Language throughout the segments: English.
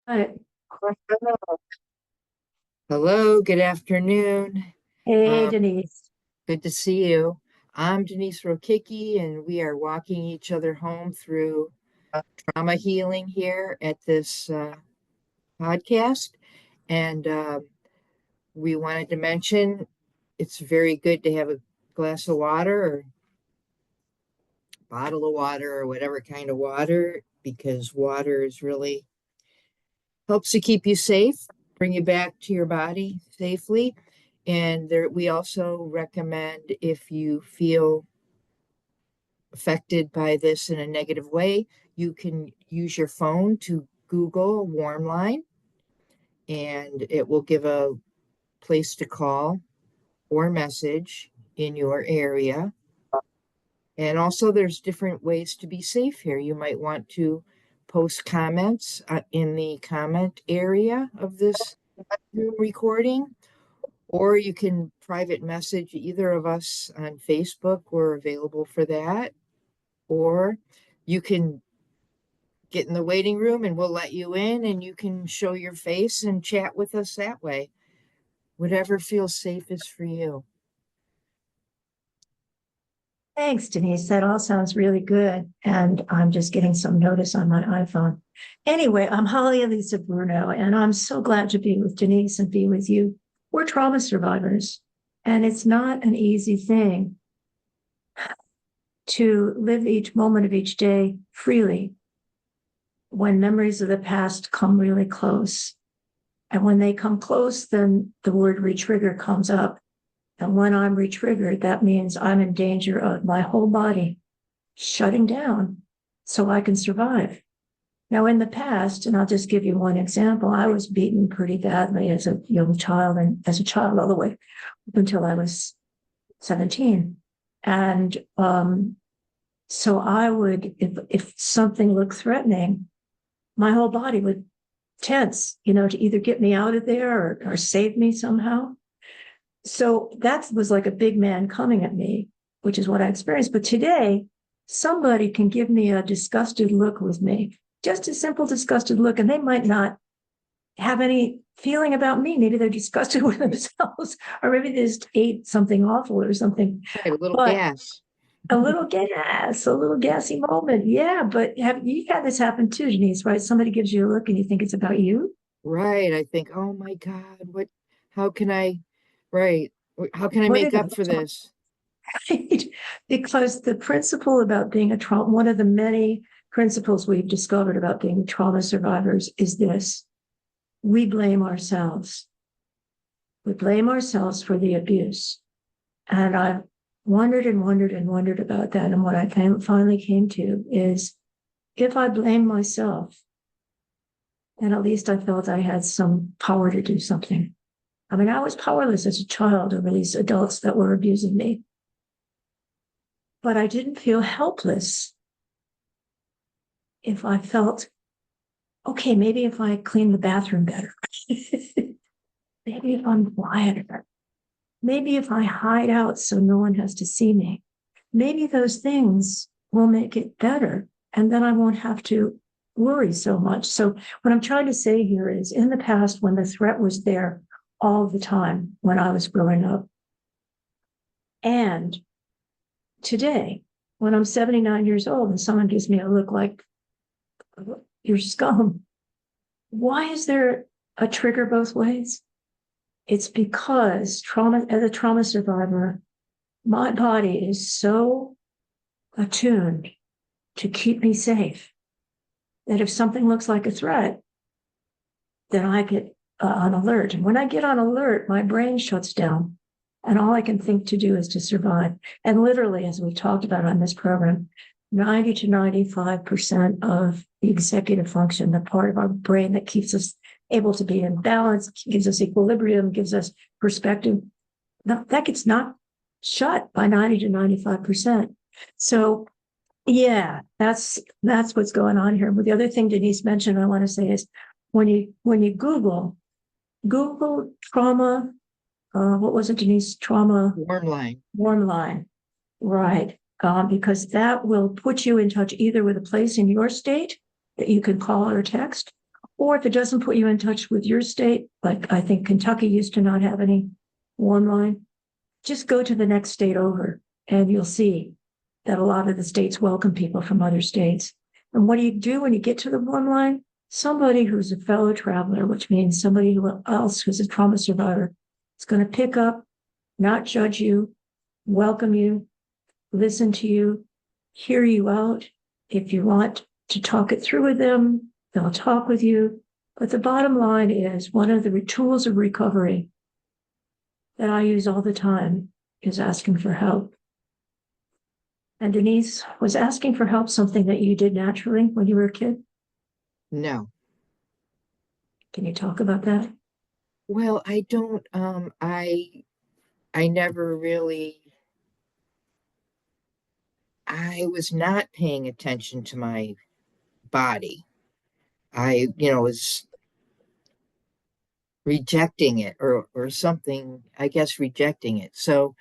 Right. Hello, good afternoon. Hey, Um, Denise. Good to see you. I'm Denise Rokicki, and we are walking each other home through trauma healing here at this podcast. And we wanted to mention it's very good to have a glass of water or bottle of water or whatever kind of water, because water is really helps to keep you safe, bring you back to your body safely. And there, we also recommend if you feel affected by this in a negative way, you can use your phone to Google warm line and it will give a place to call or message in your area. And also, there's different ways to be safe here. You might want to post comments in the comment area of this Zoom recording, or you can private message either of us on Facebook. We're available for that. Or you can get in the waiting room and we'll let you in and you can show your face and chat with us that way. Whatever feels safest for you. Thanks, Denise. That all sounds really good. And I'm just getting some notice on my iPhone. Anyway, I'm Holly Elissa Bruno, and I'm so glad to be with Denise and be with you. We're trauma survivors, and it's not an easy thing to live each moment of each day freely when memories of the past come really close. And when they come close, then the word retrigger comes up. And when I'm retriggered, that means I'm in danger of my whole body shutting down so I can survive. Now, in the past, and I'll just give you one example, I was beaten pretty badly as a young child and as a child all the way up until I was 17. And so I would, if something looked threatening, my whole body would tense, to either get me out of there or save me somehow. So that was like a big man coming at me, which is what I experienced. But today, somebody can give me a disgusted look with me, just a simple disgusted look, and they might not have any feeling about me. Maybe they're disgusted with themselves, or maybe they just ate something awful or something. Right, a little But gas. a little gassy moment. Yeah, but have you had this happen too, Denise, right? Somebody gives you a look and you think it's about you. Right. I think, oh my God, how can I, right. How can I What make is up for this? right? Because the principle about being a trauma, one of the many principles we've discovered about being trauma survivors is this: we blame ourselves. We blame ourselves for the abuse. And I've wondered and wondered and wondered about that. And what I finally came to is if I blame myself, then at least I felt I had some power to do something. I mean, I was powerless as a child over these adults that were abusing me, but I didn't feel helpless if I felt, okay, maybe if I clean the bathroom better, maybe if I'm quieter, maybe if I hide out so no one has to see me, maybe those things will make it better. And then I won't have to worry so much. So, what I'm trying to say here is in the past, when the threat was there all the time when I was growing up, and today, when I'm 79 years old and someone gives me a look like you're scum, why is there a trigger both ways? It's because trauma, as a trauma survivor, my body is so attuned to keep me safe that if something looks like a threat, then I get on alert. And when I get on alert, my brain shuts down. And all I can think to do is to survive. And literally, as we talked about on this program, 90 to 95% of the executive function, the part of our brain that keeps us able to be in balance, gives us equilibrium, gives us perspective, that gets not shut by 90 to 95%. So yeah, that's what's going on here. But the other thing Denise mentioned, I want to say is when you Google trauma, what was it, Denise? Trauma Warm line. warm line, right? Because that will put you in touch either with a place in your state that you can call or text, Or if it doesn't put you in touch with your state, like I think Kentucky used to not have any warm line, just go to the next state over and you'll see that a lot of the states welcome people from other states. And what do you do when you get to the warm line? Somebody who's a fellow traveler, which means somebody else who's a trauma survivor, is going to pick up, not judge you, welcome you, listen to you, hear you out. If you want to talk it through with them, they'll talk with you. But the bottom line is one of the tools of recovery that I use all the time is asking for help. And Denise, was asking for help something that you did naturally when you were a kid? No. Can you talk about that? Well, I don't, I never really, I was not paying attention to my body. Was rejecting it or something, I guess rejecting it. So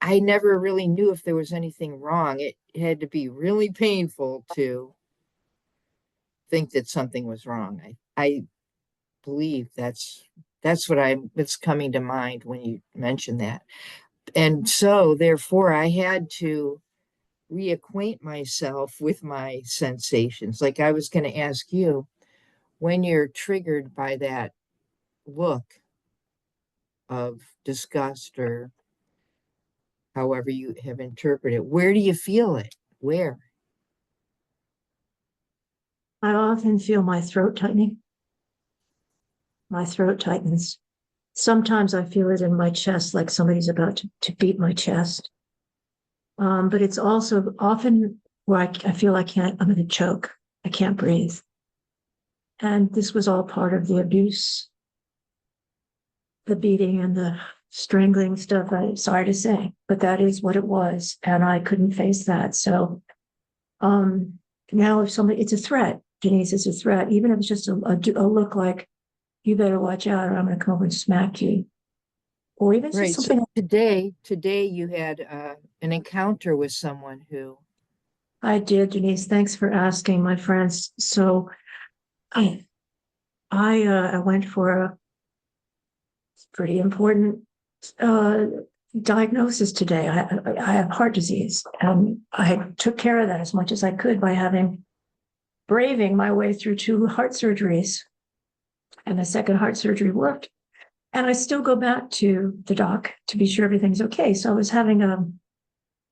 I never really knew if there was anything wrong. It had to be really painful to think that something was wrong. I believe that's what's coming to mind when you mention that. And so therefore I had to reacquaint myself with my sensations. Like I was going to ask you, when you're triggered by that look of disgust or however you have interpreted, where do you feel it? Where? I often feel my throat tightening. My throat tightens. Sometimes I feel it in my chest, like somebody's about to beat my chest. But it's also often where I feel I'm going to choke. I can't breathe. And this was all part of the abuse, the beating and the strangling stuff. I'm sorry to say, but that is what it was. And I couldn't face that. So now if somebody, it's a threat, Denise, it's a threat, even if it's just a look like, you better watch out or I'm going to come over and smack you. Or even just Right. So something. today you had an encounter with someone who. I did, Denise. Thanks for asking, my friends. So I went for a pretty important diagnosis today. I have heart disease, and I took care of that as much as I could by braving my way through 2 heart surgeries, and the second heart surgery worked. And I still go back to the doc to be sure everything's okay. So I was having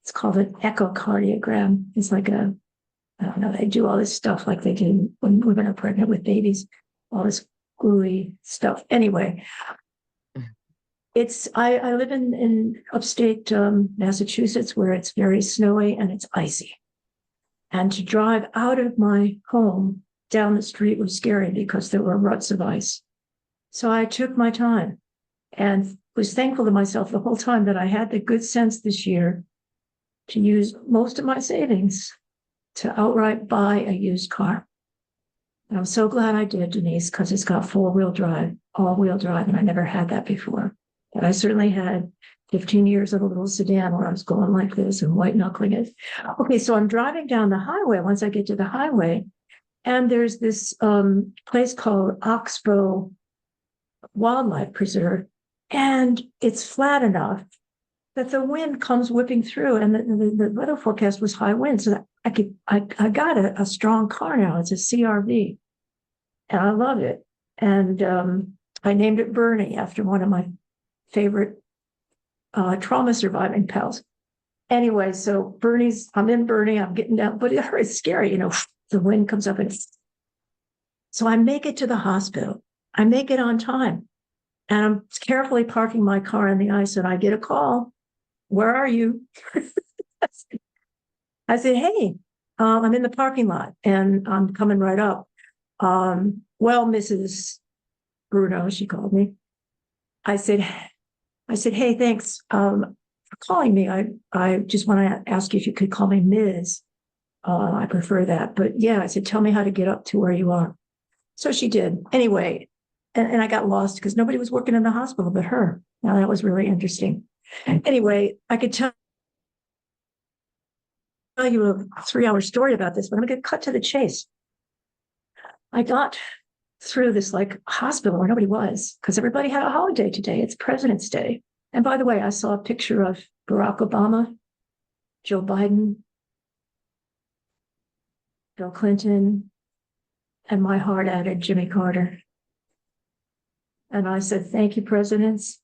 it's called an echocardiogram. It's like I don't know, they do all this stuff like they do when women are pregnant with babies, all this gluey stuff. Anyway, I live in upstate Massachusetts where it's very snowy and it's icy. And to drive out of my home down the street was scary because there were ruts of ice. So I took my time and was thankful to myself the whole time that I had the good sense this year to use most of my savings to outright buy a used car. And I'm so glad I did, Denise, because it's got all-wheel drive, and I never had that before. But I certainly had 15 years of a little sedan where I was going like this and white knuckling it. Okay, so I'm driving down the highway once I get to the highway, and there's this place called Oxbow Wildlife Preserve, and it's flat enough that the wind comes whipping through, and the weather forecast was high winds. So I got a strong car now. It's a CRV, and I love it. And I named it Bernie after one of my favorite trauma surviving pals. Anyway, so I'm in Bernie, I'm getting down, but it's scary, the wind comes up and so I make it to the hospital. I make it on time. And I'm carefully parking my car in the ice, and I get a call. Where are you? I said, hey, I'm in the parking lot and I'm coming right up. Well, Mrs. Bruno, she called me. I said, hey, thanks for calling me. I just want to ask you if you could call me Ms. I prefer that. But yeah, I said, tell me how to get up to where you are. So she did. Anyway, and I got lost because nobody was working in the hospital but her. Now that was really interesting. Anyway, I could tell you a 3-hour story about this, but I'm going to cut to the chase. I got through this like hospital where nobody was because everybody had a holiday today. It's President's Day. And by the way, I saw a picture of Barack Obama, Joe Biden, Bill Clinton, and my heart added Jimmy Carter. And I said, thank you, presidents,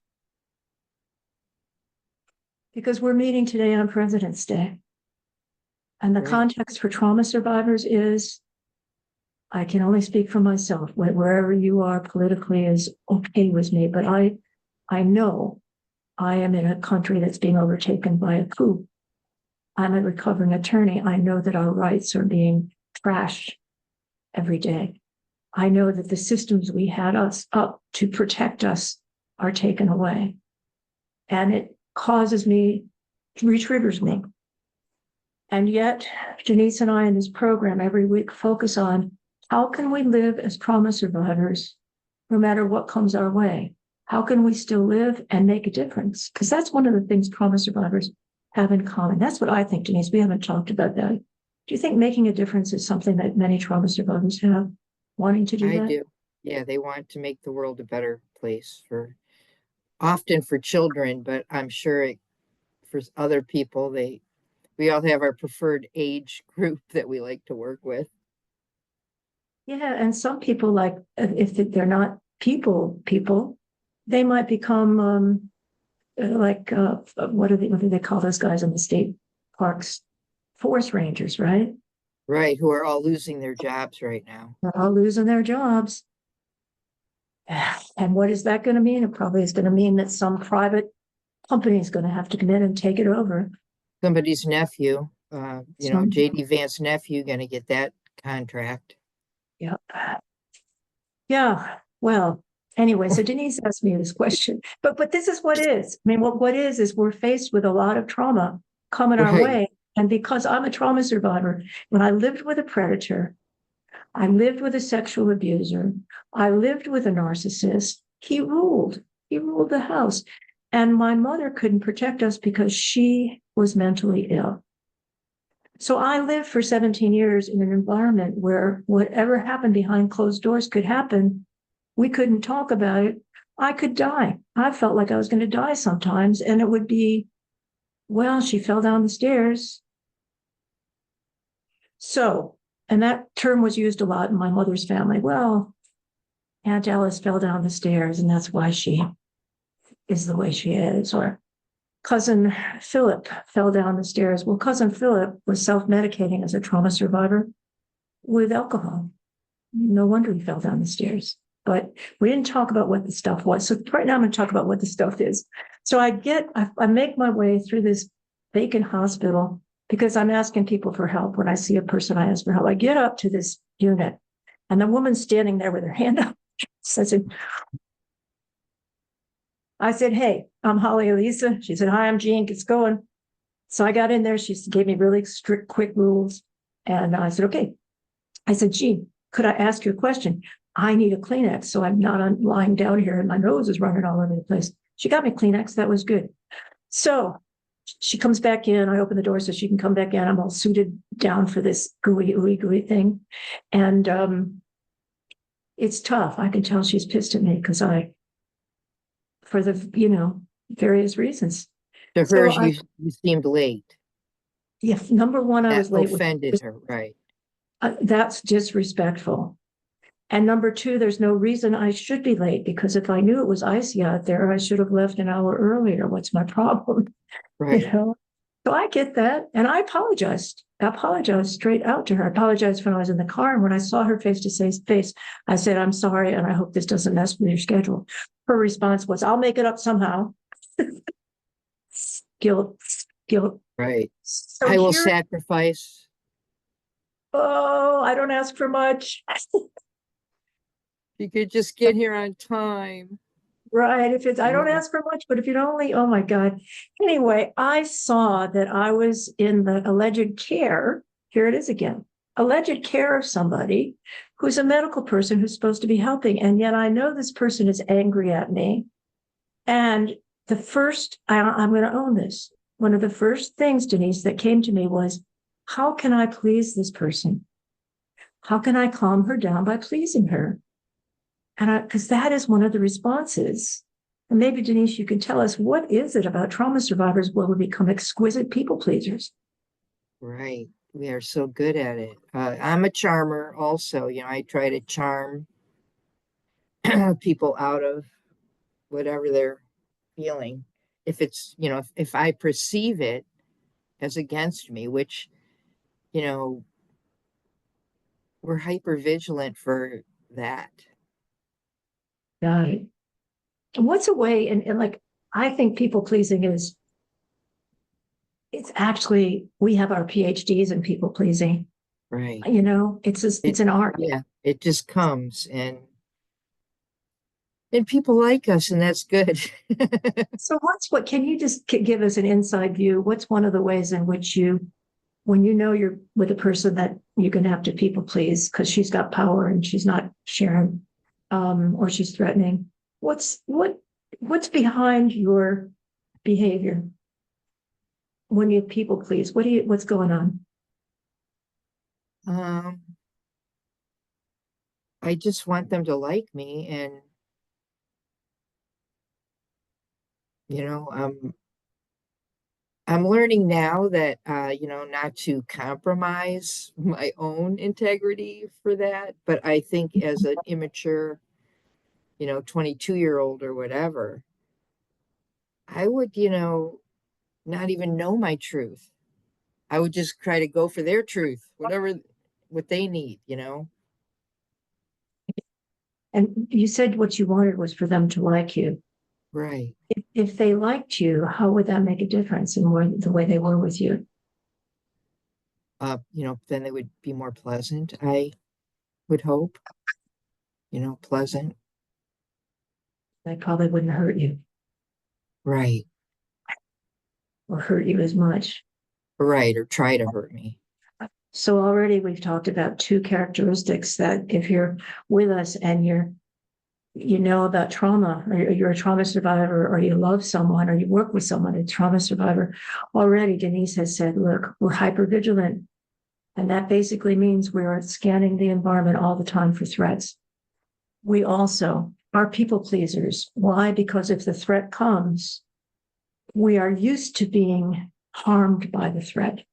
because we're meeting today on President's Day. And the Right. context for trauma survivors is, I can only speak for myself. Wherever you are politically is okay with me, but I know I am in a country that's being overtaken by a coup. I'm a recovering attorney. I know that our rights are being trashed every day. I know that the systems we had us up to protect us are taken away. And it causes me, re-triggers me. And yet, Denise and I in this program every week focus on how can we live as trauma survivors no matter what comes our way? How can we still live and make a difference? Because that's one of the things trauma survivors have in common. That's what I think, Denise. We haven't talked about that. Do you think making a difference is something that many trauma survivors have, wanting to do I that? do. Yeah, they want to make the world a better place often for children, but I'm sure for other people, we all have our preferred age group that we like to work with. Yeah, and some people like if they're not people, they might become what do they call those guys in the state parks? Forest rangers, right? Right, who are all losing their jobs right now. They're all losing their jobs. And what is that going to mean? It probably is going to mean that some private company is going to have to come in and take it over. Somebody's nephew, Some, JD Vance's nephew, going to get that contract. yeah. Yeah. Well, anyway, so Denise asked me this question, but this is what is. I mean, what is we're faced with a lot of trauma coming our Right. way. And because I'm a trauma survivor, when I lived with a predator, I lived with a sexual abuser, I lived with a narcissist, he ruled the house. And my mother couldn't protect us because she was mentally ill. So I lived for 17 years in an environment where whatever happened behind closed doors could happen. We couldn't talk about it. I could die. I felt like I was going to die sometimes. And it would be, well, she fell down the stairs. So, and that term was used a lot in my mother's family. Well, Aunt Alice fell down the stairs, and that's why she is the way she is. Or Cousin Philip fell down the stairs. Well, Cousin Philip was self-medicating as a trauma survivor with alcohol. No wonder he fell down the stairs. But we didn't talk about what the stuff was. So right now I'm going to talk about what the stuff is. So I make my way through this vacant hospital because I'm asking people for help. When I see a person, I ask for help. I get up to this unit and the woman's standing there with her hand up. I said, hey, I'm Holly Elissa. She said, hi, I'm Jean. It's going. So I got in there. She gave me really strict, quick rules. And I said, okay. I said, Jean, could I ask you a question? I need a Kleenex, so I'm not lying down here and my nose is running all over the place. She got me Kleenex. That was good. So she comes back in. I open the door so she can come back in. I'm all suited down for this gooey thing. And it's tough. I can tell she's pissed at me because for the, various reasons. To So her, you seemed late. yeah, number one, I That was late. offended her, right? That's disrespectful. And number two, there's no reason I should be late because if I knew it was icy out there, I should have left an hour earlier. What's my problem? Right. So I get that. And I apologized. I apologized straight out to her. I apologized when I was in the car. And when I saw her face to face, I said, I'm sorry. And I hope this doesn't mess with your schedule. Her response was, I'll make it up somehow. Guilt. Right. So I will sacrifice. Oh, I don't ask for much. You could just get here on time. Right. I don't Yeah. ask for much, but if you'd only, oh my God. Anyway, I saw that I was in the alleged care. Here it is again. Alleged care of somebody who's a medical person who's supposed to be helping. And yet I know this person is angry at me. And I'm going to own this. One of the first things, Denise, that came to me was, how can I please this person? How can I calm her down by pleasing her? And because that is one of the responses. And maybe, Denise, you can tell us, what is it about trauma survivors where we become exquisite people pleasers? Right. We are so good at it. I'm a charmer also. I try to charm people out of whatever they're feeling. If it's, if I perceive it as against me, which, you know, we're hyper vigilant for that. Got it. And what's a way, and like, I think people pleasing is, it's actually, we have our PhDs in people pleasing. Right. It's It, an art. yeah, it just comes and people like us, and that's good. So what can you just give us an inside view? What's one of the ways in which when you know you're with a person that you're going to have to people please because she's got power and she's not sharing, or she's threatening, what's behind your behavior when you people please? What's going on? Um, I just want them to like me, and you know, I'm learning now that not to compromise my own integrity for that. But I think as an immature, 22-year-old or whatever, I would, not even know my truth. I would just try to go for their truth, what they need. And you said what you wanted was for them to like you. Right. If they liked you, how would that make a difference in the way they were with you? Then they would be more pleasant, I would hope, pleasant. They probably wouldn't hurt you Right. or hurt you as much. Right. Or try to hurt me. So already we've talked about two characteristics that if you're with us and you know about trauma, or you're a trauma survivor, or you love someone, or you work with someone, a trauma survivor, already Denise has said, look, we're hyper vigilant. And that basically means we are scanning the environment all the time for threats. We also are people pleasers. Why? Because if the threat comes, we are used to being harmed by the threat.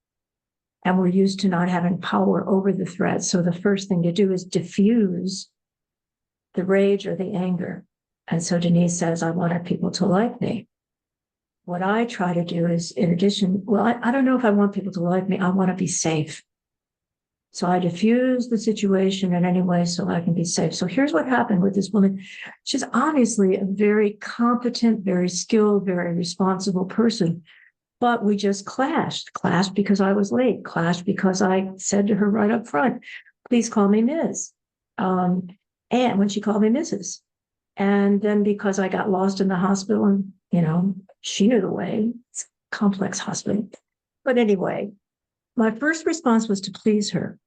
And we're used to not having power over the threat. So the first thing to do is diffuse the rage or the anger. And so Denise says, I wanted people to like me. What I try to do is, in addition, well, I don't know if I want people to like me. I want to be safe. So I diffuse the situation in any way so I can be safe. So here's what happened with this woman. She's obviously a very competent, very skilled, very responsible person. But we just clashed because I was late, clashed because I said to her right up front, please call me Ms. And when she called me Mrs. And then because I got lost in the hospital and, she knew the way, it's a complex hospital. But anyway, my first response was to please her.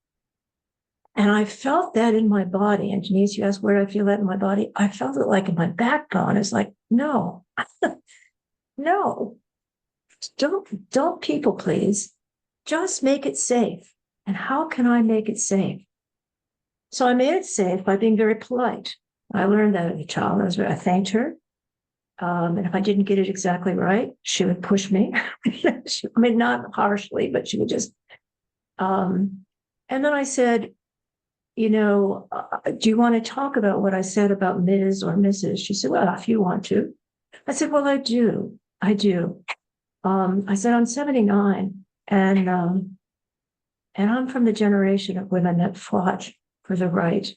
And I felt that in my body. And Denise, you asked where I feel that in my body. I felt it like in my backbone. It's like, no, no, don't people please. Just make it safe. And how can I make it safe? So I made it safe by being very polite. I learned that as a child. I thanked her. And if I didn't get it exactly right, she would push me. Not harshly, but she would just. And then I said, do you want to talk about what I said about Ms. or Mrs.? She said, well, if you want to. I said, well, I do. I do. I said, I'm 79 and I'm from the generation of women that fought for the right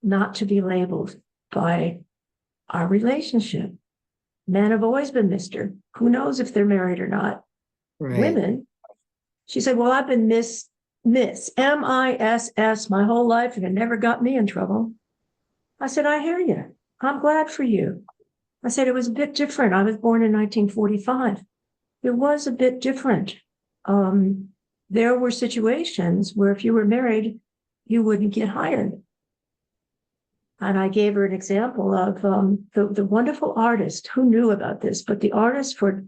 not to be labeled by our relationship. Men have always been Mr. Who knows if they're married or not? Right. Women. She said, well, I've been Miss MISS my whole life, and it never got me in trouble. I said, I hear you. I'm glad for you. I said, it was a bit different. I was born in 1945. It was a bit different. There were situations where if you were married, you wouldn't get hired. And I gave her an example of the wonderful artist who knew about this, but the artist for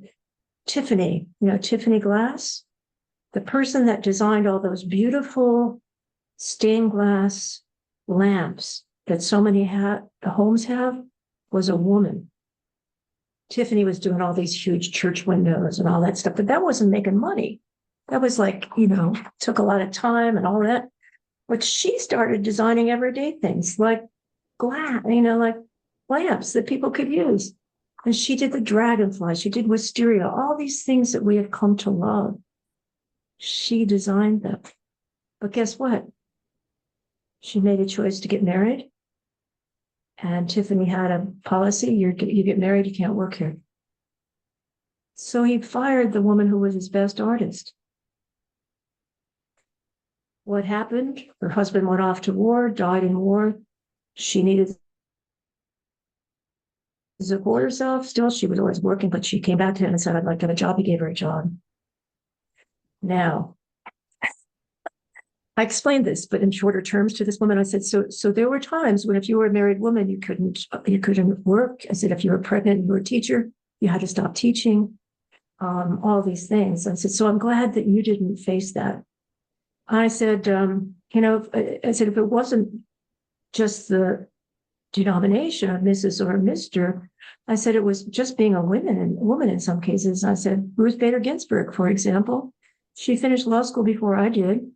Tiffany, Tiffany Glass, the person that designed all those beautiful stained glass lamps that so many homes have was a woman. Tiffany was doing all these huge church windows and all that stuff, but that wasn't making money. That was like, took a lot of time and all that. But she started designing everyday things like glass, like lamps that people could use. And she did the dragonfly, she did wisteria, all these things that we have come to love. She designed them. But guess what? She made a choice to get married. And Tiffany had a policy, you get married, you can't work here. So he fired the woman who was his best artist. What happened? Her husband went off to war, died in war. She needed to support herself. Still, she was always working, but she came back to him and said, I'd like to have a job. He gave her a job. Now, I explained this, but in shorter terms to this woman, I said, so there were times when if you were a married woman, you couldn't work. I said, if you were pregnant and you were a teacher, you had to stop teaching, all these things. I said, so I'm glad that you didn't face that. I said, I said, if it wasn't just the denomination of Mrs. or Mr., I said, it was just being a woman in some cases. I said, Ruth Bader Ginsburg, for example, she finished law school before I did.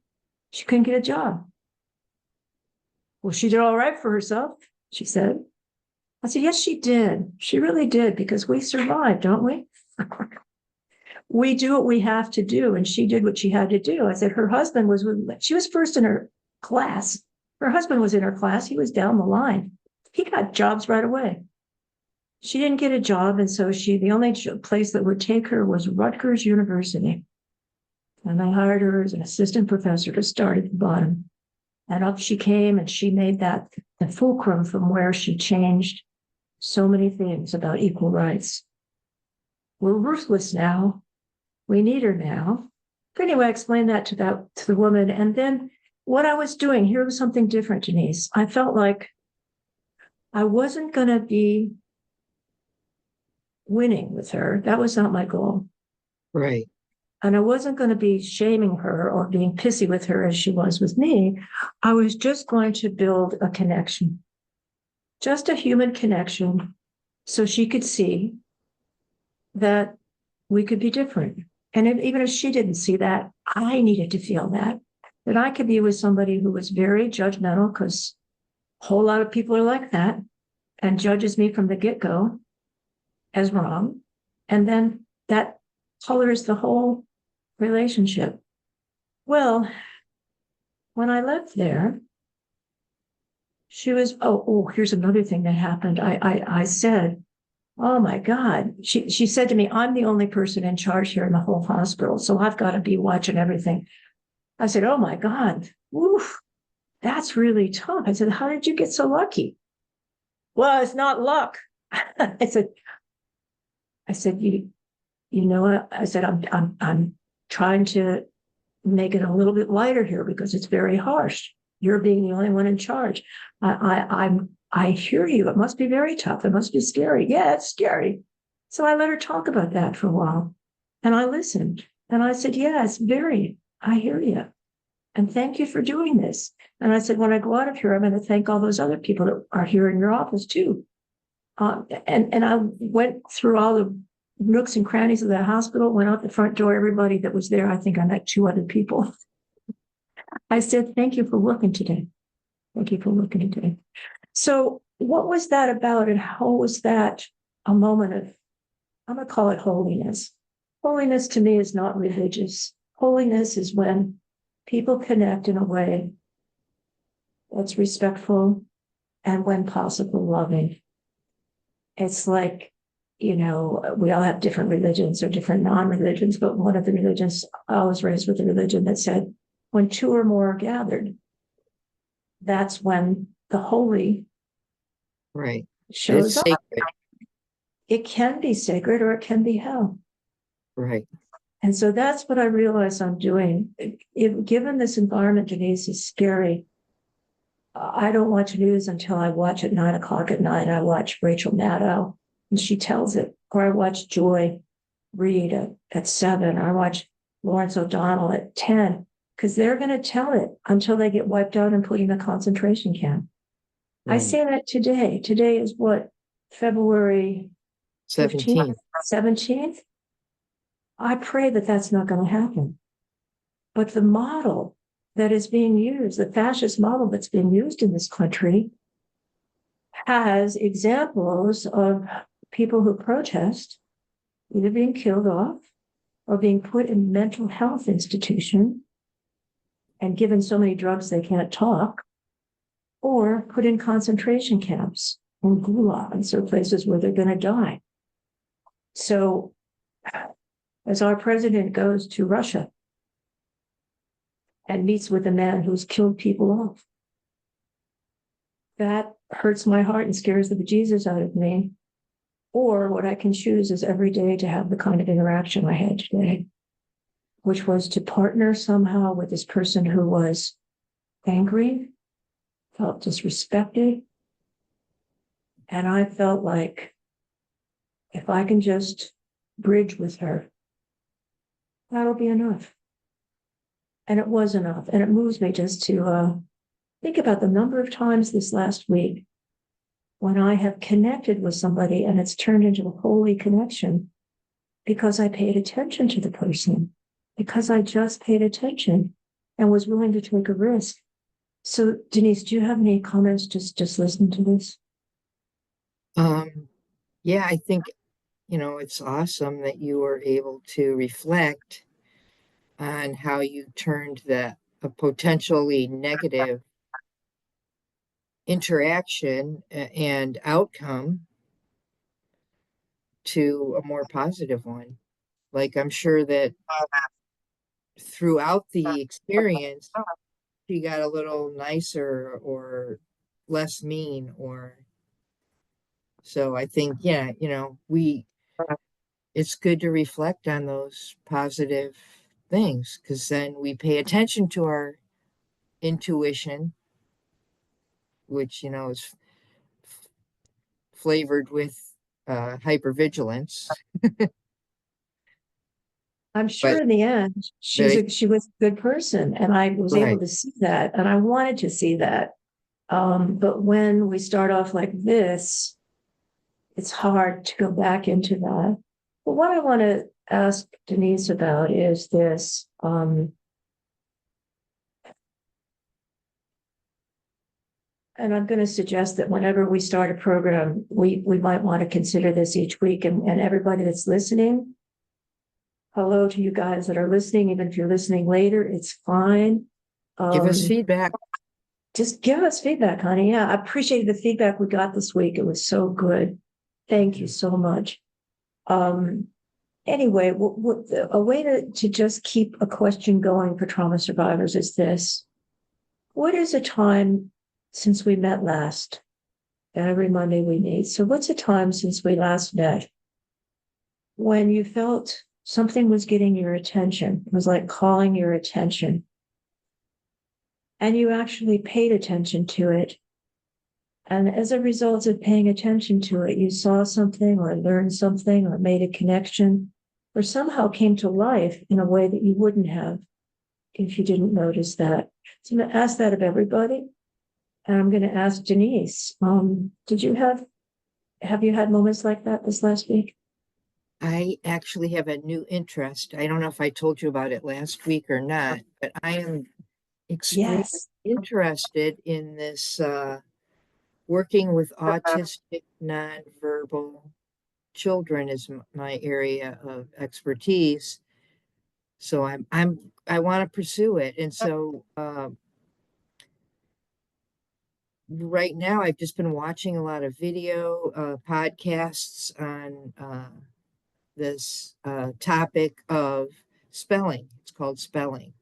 She couldn't get a job. Well, she did all right for herself, she said. I said, yes, she did. She really did, because we survived, don't we? We do what we have to do, and she did what she had to do. I said, her husband she was first in her class. Her husband was in her class. He was down the line. He got jobs right away. She didn't get a job, and so the only place that would take her was Rutgers University. And I hired her as an assistant professor to start at the bottom. And up she came, and she made that the fulcrum from where she changed so many things about equal rights. We're ruthless now. We need her now. But anyway, I explained that to the woman. And then what I was doing, here was something different, Denise. I felt like I wasn't going to be winning with her. That was not my goal. Right. And I wasn't going to be shaming her or being pissy with her as she was with me. I was just going to build a connection, just a human connection, so she could see that we could be different. And even if she didn't see that, I needed to feel that I could be with somebody who was very judgmental, because a whole lot of people are like that, and judges me from the get-go as wrong. And then that colors the whole relationship. Well, when I left there, she was, here's another thing that happened. I said, oh my God. She said to me, I'm the only person in charge here in the whole hospital, so I've got to be watching everything. I said, oh my God, oof, that's really tough. I said, how did you get so lucky? Well, it's not luck. I said, you know what? I said, I'm trying to make it a little bit lighter here because it's very harsh. You're being the only one in charge. I hear you. It must be very tough. It must be scary. Yeah, it's scary. So I let her talk about that for a while, and I listened. And I said, yeah, it's very, I hear you. And thank you for doing this. And I said, when I go out of here, I'm going to thank all those other people that are here in your office too. And I went through all the nooks and crannies of the hospital, went out the front door, everybody that was there. I think I met 2 other people. I said, thank you for working today. Thank you for working today. So what was that about, and how was that a moment of, I'm going to call it holiness. Holiness to me is not religious. Holiness is when people connect in a way that's respectful and, when possible, loving. It's like, we all have different religions or different non-religions, but one of the religions, I was raised with a religion that said, when 2 or more are gathered, that's when the holy Right. shows It's up. sacred. It can be sacred or it can be hell. Right. And so that's what I realize I'm doing. Given this environment, Denise, is scary. I don't watch news until I watch at 9:00 at night. I watch Rachel Maddow, and she tells it. Or I watch Joy Reid at 7. Or I watch Lawrence O'Donnell at 10, because they're going to tell it until they get wiped out and put in a concentration camp. I Right. say that today. Today is what, February 15th, 17th. 17th? I pray that that's not going to happen. But the model that is being used, the fascist model that's being used in this country, has examples of people who protest either being killed off or being put in mental health institution and given so many drugs they can't talk, or put in concentration camps or gulags, so places where they're going to die. So as our president goes to Russia and meets with a man who's killed people off, that hurts my heart and scares the bejesus out of me. Or what I can choose is every day to have the kind of interaction I had today, which was to partner somehow with this person who was angry, felt disrespected. And I felt like if I can just bridge with her, that'll be enough. And it was enough. And it moves me just to think about the number of times this last week when I have connected with somebody and it's turned into a holy connection because I paid attention to the person, because I just paid attention and was willing to take a risk. So, Denise, do you have any comments just listening to this? Yeah, I think, it's awesome that you were able to reflect on how you turned a potentially negative interaction and outcome to a more positive one. Like, I'm sure that throughout the experience, she got a little nicer or less mean, or so I think, yeah, it's good to reflect on those positive things because then we pay attention to our intuition, which, is flavored with hypervigilance. I'm But sure in the end, but she was a good person, and I was able right, to see that, and I wanted to see that. But when we start off like this, it's hard to go back into that. But what I want to ask Denise about is this. And I'm going to suggest that whenever we start a program, we might want to consider this each week. And everybody that's listening, hello to you guys that are listening. Even if you're listening later, it's fine. give us Um, feedback. just give us feedback, honey. Yeah, I appreciated the feedback we got this week. It was so good. Thank you so much. Um, anyway, a way to just keep a question going for trauma survivors is this. What is a time since we met last? Every Monday we meet. So what's a time since we last met when you felt something was getting your attention? It was like calling your attention. And you actually paid attention to it. And as a result of paying attention to it, you saw something or learned something or made a connection or somehow came to life in a way that you wouldn't have if you didn't notice that. So I'm going to ask that of everybody. And I'm going to ask Denise, did you have you had moments like that this last week? I actually have a new interest. I don't know if I told you about it last week or not, but I am extremely Yes. interested in this working with autistic nonverbal children is my area of expertise. So I want to pursue it. And so right now I've just been watching a lot of video podcasts on this topic of spelling. It's called spelling.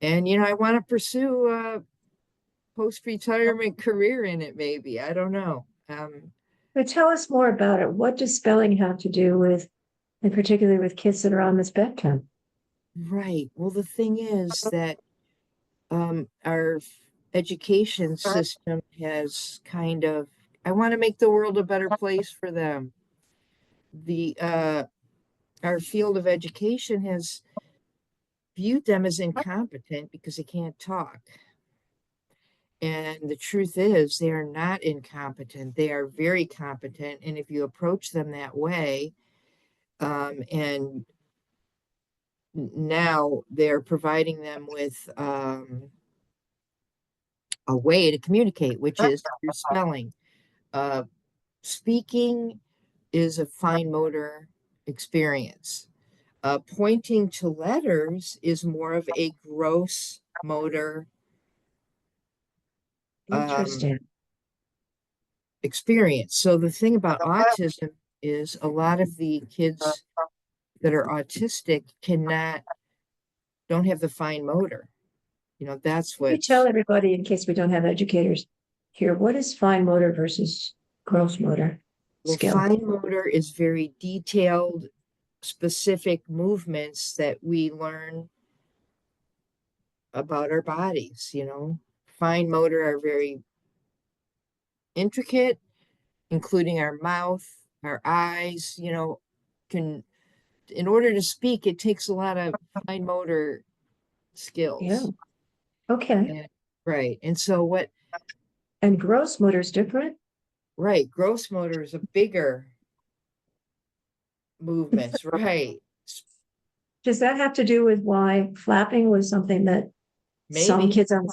And I want to pursue a post-retirement career in it, maybe. I don't know. But tell us more about it. What does spelling have to do with, and particularly with kids that are on the spectrum? Right. Well, the thing is that our education system has kind of, I want to make the world a better place for them. The Our field of education has viewed them as incompetent because they can't talk. And the truth is, they are not incompetent. They are very competent. And if you approach them that way, and now they're providing them with a way to communicate, which is through spelling. Uh, Speaking is a fine motor experience. Pointing to letters is more of a gross motor um, Interesting. experience. So the thing about autism is a lot of the kids that are autistic don't have the fine motor. That's Can you tell what's everybody, in case we don't have educators here, what is fine motor versus gross motor well, skill? fine motor is very detailed, specific movements that we learn about our bodies. Fine motor are very intricate, including our mouth, our eyes, can in order to speak, it takes a lot of fine motor Yeah. skills. Okay. And right. And so And gross motor is different. right, gross motor is a bigger movements, right? Does that have to do with why flapping was something that some Maybe. kids on?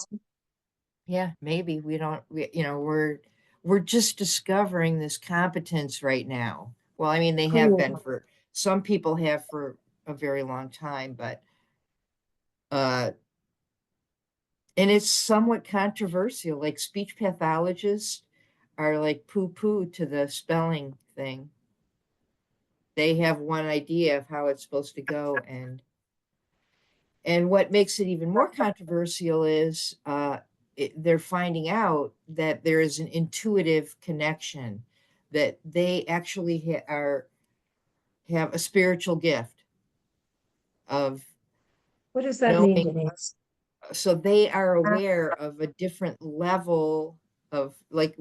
Yeah, maybe we're just discovering this competence right now. Well, I mean, they have been Cool. for some people have for a very long time, but uh and it's somewhat controversial. Like speech pathologists are like poo-poo to the spelling thing. They have one idea of how it's supposed to go, and what makes it even more controversial is they're finding out that there is an intuitive connection, that they actually have a spiritual gift of What does that mean, knowing. Denise? So they are aware of a different level of, like,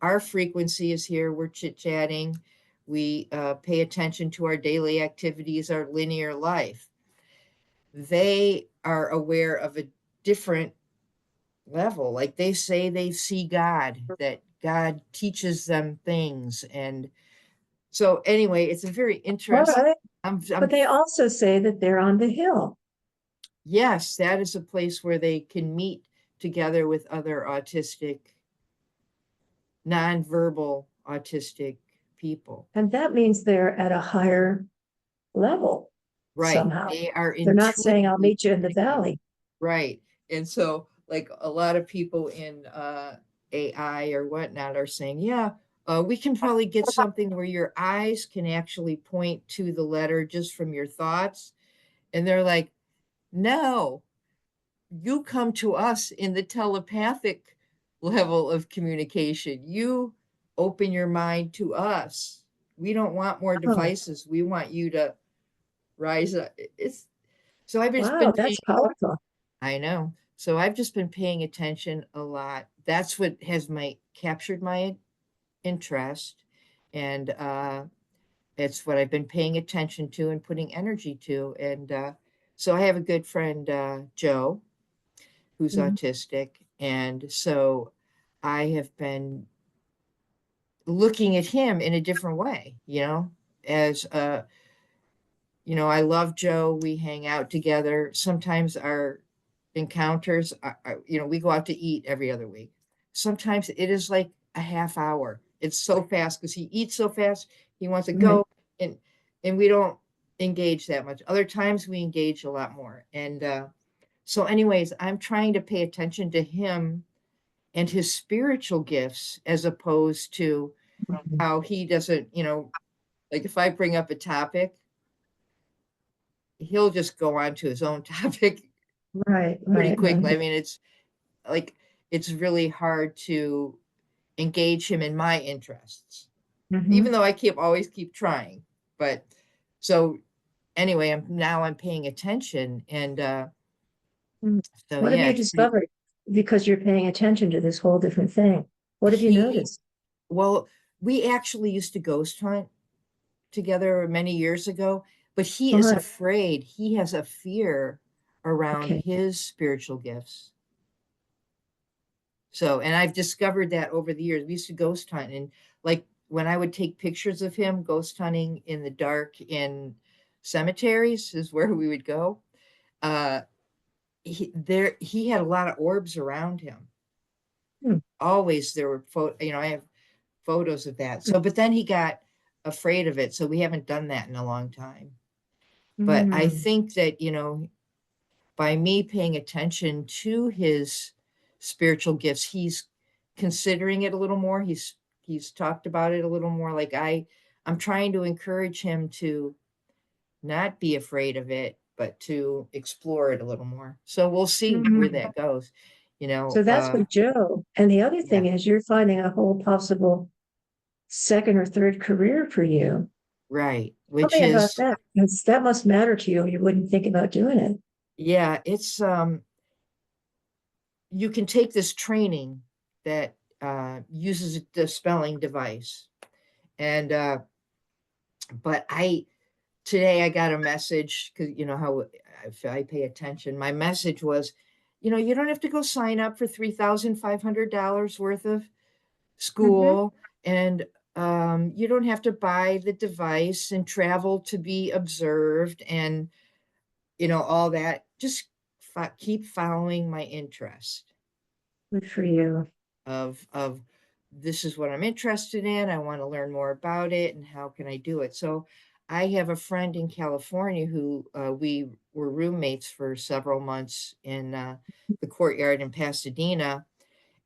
our frequency is here, we're chit-chatting, we pay attention to our daily activities, our linear life. They are aware of a different level. Like they say they see God, that God teaches them things. And so anyway, it's a very All interesting. right. I'm But they also say that they're on the hill. Yes, that is a place where they can meet together with other autistic, nonverbal autistic people. And that means they're at a higher level Right. somehow. They are They're not saying, I'll intuitively meet you in the connecting. valley. Right. And so, like a lot of people in AI or whatnot are saying, yeah, we can probably get something where your eyes can actually point to the letter just from your thoughts. And they're like, no, you come to us in the telepathic level of communication. You open your mind to us. We don't want more Oh, devices. We want you to rise up. It's so I've just been wow, paying, that's powerful. I know. So I've just been paying attention a lot. That's what has my captured my interest. And it's what I've been paying attention to and putting energy to. And so I have a good friend, Joe, who's Mhm. autistic. And so I have been looking at him in a different way, as I love Joe. We hang out together. Sometimes our encounters, we go out to eat every other week. Sometimes it is like a half hour. It's so fast because he eats so fast. He wants to Right. go, and we don't engage that much. Other times we engage a lot more. And so, anyways, I'm trying to pay attention to him and his spiritual gifts as opposed to Mhm. how he doesn't, like if I bring up a topic, he'll just go on to his own topic Right, pretty right, right. quickly. I mean, it's like it's really hard to engage him in my interests, even Mhm. though I always keep trying. But so anyway, I'm paying attention, and Mm. so What have yeah, you it's pretty. discovered? Because you're paying attention to this whole different thing. What have you He noticed? Well, we actually used to ghost hunt together many years ago, but he is Uh-huh. afraid. He has a fear around Okay. his spiritual gifts. So, and I've discovered that over the years. We used to ghost hunt, and like when I would take pictures of him ghost hunting in the dark in cemeteries is where we would go. Uh, he had a lot of orbs around him. Hmm. Always there were I have photos of that. So, but then he got afraid of it. So we haven't done that in a long time. But I Mm. think that, by me paying attention to his spiritual gifts, he's considering it a little more. He's talked about it a little more. Like I'm trying to encourage him to not be afraid of it, but to explore it a little more. So we'll see where Mm. that goes. You So know, that's with Joe. And the other yeah, thing is you're finding a whole possible second or third career for you. right. Tell Which me about is, that. Because that must matter to you. Or you wouldn't think about doing it. yeah, it's you can take this training that uses the spelling device. And but today I got a message because you know how if I pay attention. My message was, you don't have to go sign up for $3,500 worth of Mhm. school, and you don't have to buy the device and travel to be observed, and all that. Just keep following my interest Good for you. of this is what I'm interested in. I want to learn more about it and how can I do it. So I have a friend in California who we were roommates for several months in the courtyard in Pasadena,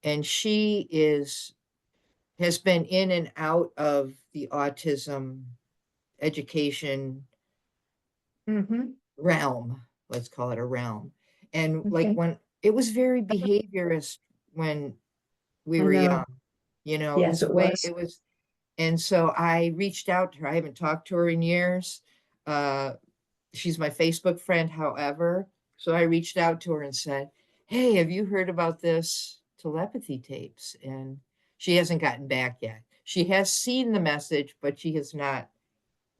and she has been in and out of the autism education Hmm. realm. Let's call it a realm. And like Okay. when it was very behaviorist when we I were know. young, it Yes, was it way was. it was. And so I reached out to her. I haven't talked to her in years. Uh, she's my Facebook friend, however. So I reached out to her and said, "Hey, have you heard about this telepathy tapes?" And she hasn't gotten back yet. She has seen the message, but she has not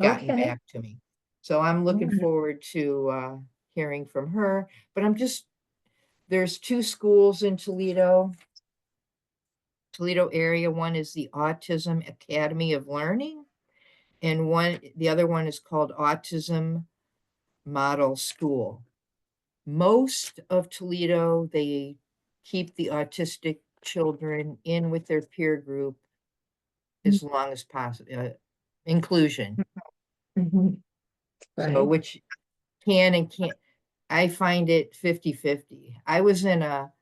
gotten Okay. back to me. So I'm All looking right. forward to hearing from her. But there's two schools in Toledo area. One is the Autism Academy of Learning, and the other one is called Autism Model School. Most of Toledo, they keep the autistic children in with their peer group as long as possible. Inclusion. Mhm. So, Right. which can and can't, I find it 50-50. I was in a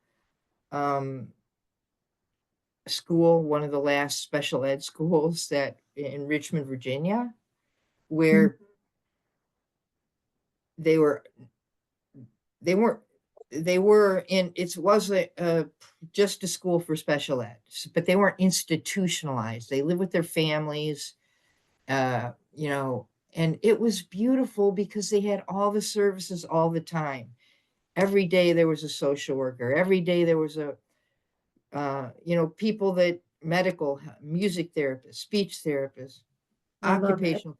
um, school, one of the last special ed schools that in Richmond, Virginia, Mhm. where they were they weren't they were in it was just a school for special ed, but they weren't institutionalized. They live with their families, uh you know and it was beautiful because they had all the services all the time. Every day there was a social worker. Every day there was a people that medical music therapists, speech therapists, I love it. occupational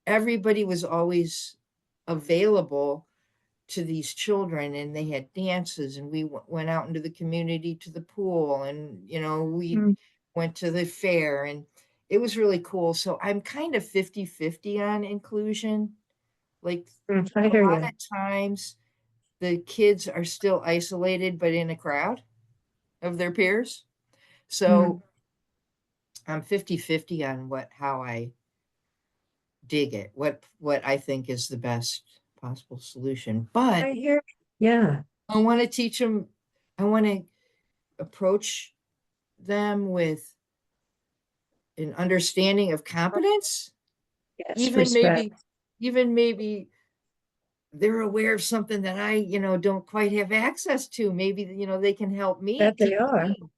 everybody was always available to these children, and they had dances, and we went out into the community to the pool, and we Mm. went to the fair, and it was really cool. So I'm kind of 50-50 on inclusion. Like Mm. I a hear lot of you. times the kids are still isolated but in a crowd of their peers. Mm. So I'm 50-50 on how I dig it, what I think is the best possible solution. But I hear. Yeah. I want to teach them, I want to approach them with an understanding of competence, Yes. even Respect. maybe, even maybe they're aware of something that I, don't quite have access to. Maybe, they can help me That they teach are. me.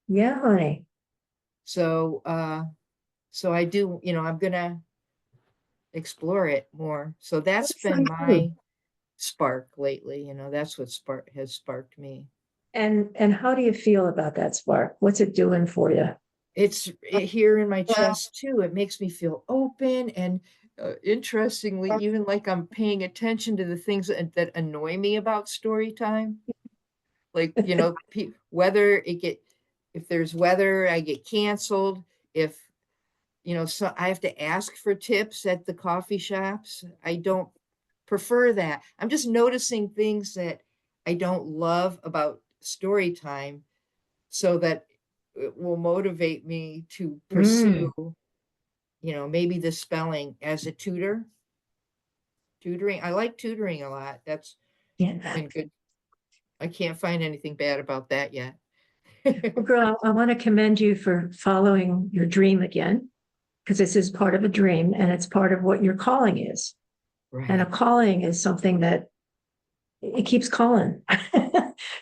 Yeah, honey. So, so I do, I'm gonna explore it more. So Good that's for been you. my spark lately. That's what has sparked me. And how do you feel about that spark? What's it doing for you? Here in my chest too. It makes me feel open and interestingly, even like I'm paying attention to the things that annoy me about story time. Like, whether it get if there's weather, I get canceled. If, so I have to ask for tips at the coffee shops. I don't prefer that. I'm just noticing things that I don't love about story time so that it will motivate me to pursue, Mm, maybe the spelling as a tutoring. I like tutoring a lot. That's yeah. been good. I can't find anything bad about that yet. Well, girl, I want to commend you for following your dream again, because this is part of a dream and it's part of what your calling is. And a Right, calling is something that it keeps calling.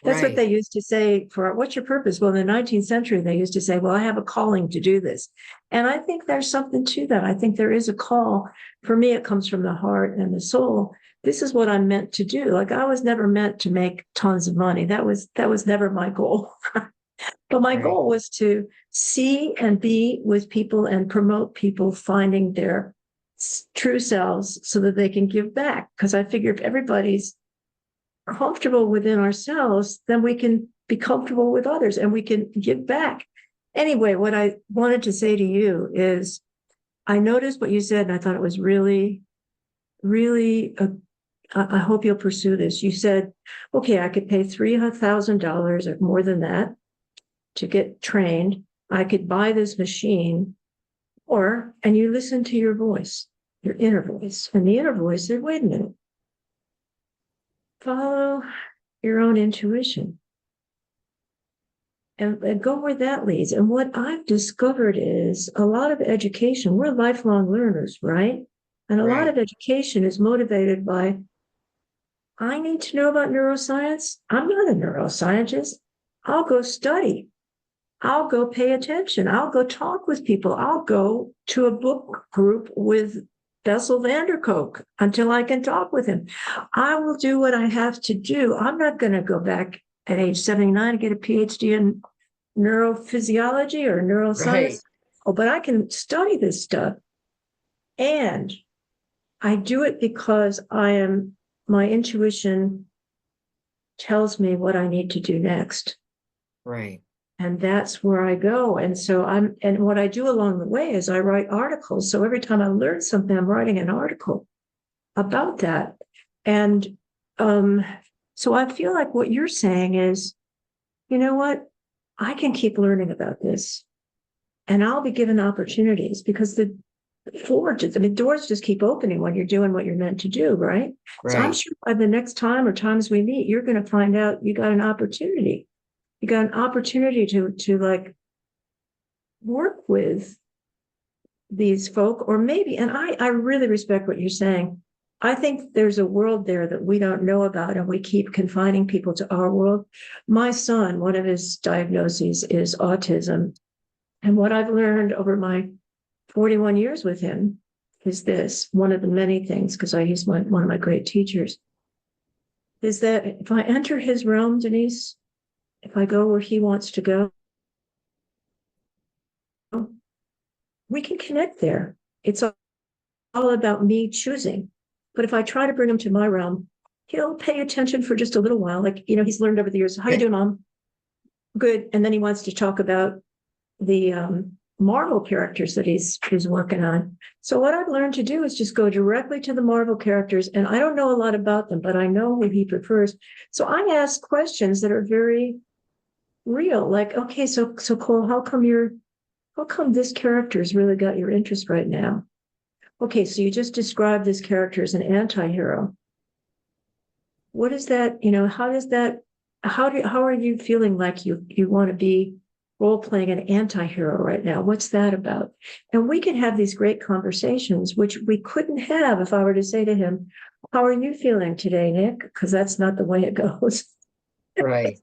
That's what right, they used to say for what's your purpose? Well, in the 19th century, they used to say, well, I have a calling to do this. And I think there's something to that. I think there is a call. For me, it comes from the heart and the soul. This is what I'm meant to do. Like I was never meant to make tons of money. That was never my goal. But my right, goal was to see and be with people and promote people finding their true selves so that they can give back. Because I figure if everybody's comfortable within ourselves, then we can be comfortable with others and we can give back. Anyway, what I wanted to say to you is I noticed what you said, and I thought it was really, really, I hope you'll pursue this. You said, okay, I could pay $3,000 or more than that to get trained. I could buy this machine, and you listen to your voice, your inner voice. And the inner voice said, wait a minute, follow your own intuition and go where that leads. And what I've discovered is a lot of education, we're lifelong learners, right? And a lot right, of education is motivated by, I need to know about neuroscience. I'm not a neuroscientist. I'll go study. I'll go pay attention. I'll go talk with people. I'll go to a book group with Bessel van der Kolk until I can talk with him. I will do what I have to do. I'm not going to go back at age 79 and get a PhD in neurophysiology or neuroscience. right, Oh, but I can study this stuff. And I do it because my intuition tells me what I need to do next. right, And that's where I go. And what I do along the way is I write articles. So every time I learn something, I'm writing an article about that. And um, so I feel like what you're saying is, you know what? I can keep learning about this and I'll be given opportunities because doors just keep opening when you're doing what you're meant to do, right? So I'm right, sure by the next time or times we meet, you're going to find out you got an opportunity. You got an opportunity to like work with these folk, or maybe, and I really respect what you're saying. I think there's a world there that we don't know about, and we keep confining people to our world. My son, one of his diagnoses is autism. And what I've learned over my 41 years with him is this one of the many things, because he's one of my great teachers, is that if I enter his realm, Denise, if I go where he wants to go, we can connect there. It's all about me choosing. But if I try to bring him to my realm, he'll pay attention for just a little while. Like, he's learned over the years, how you doing, Mom? Good. And then he wants to talk about the Marvel characters that he's working on. So what I've learned to do is just go directly to the Marvel characters. And I don't know a lot about them, but I know who he prefers. So I ask questions that are very real. Like, okay, so Cole, how come this character's really got your interest right now? Okay, so you just described this character as an anti-hero. What is that? How are you feeling like you want to be role playing an anti-hero right now? What's that about? And we can have these great conversations, which we couldn't have if I were to say to him, how are you feeling today, Nick? Because that's not the way it goes. right,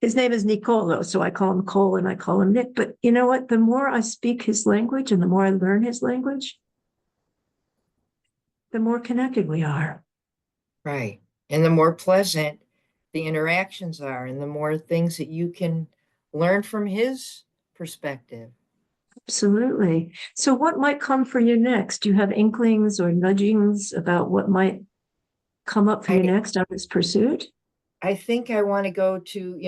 His name is Nicolo, so I call him Cole and I call him Nick. But you know what? The more I speak his language and the more I learn his language, the more connected we are. right. And the more pleasant the interactions are, and the more things that you can learn from his perspective. Absolutely. So, what might come for you next? Do you have inklings or nudgings about what might come up for I you next on this pursuit? I think I want to go to,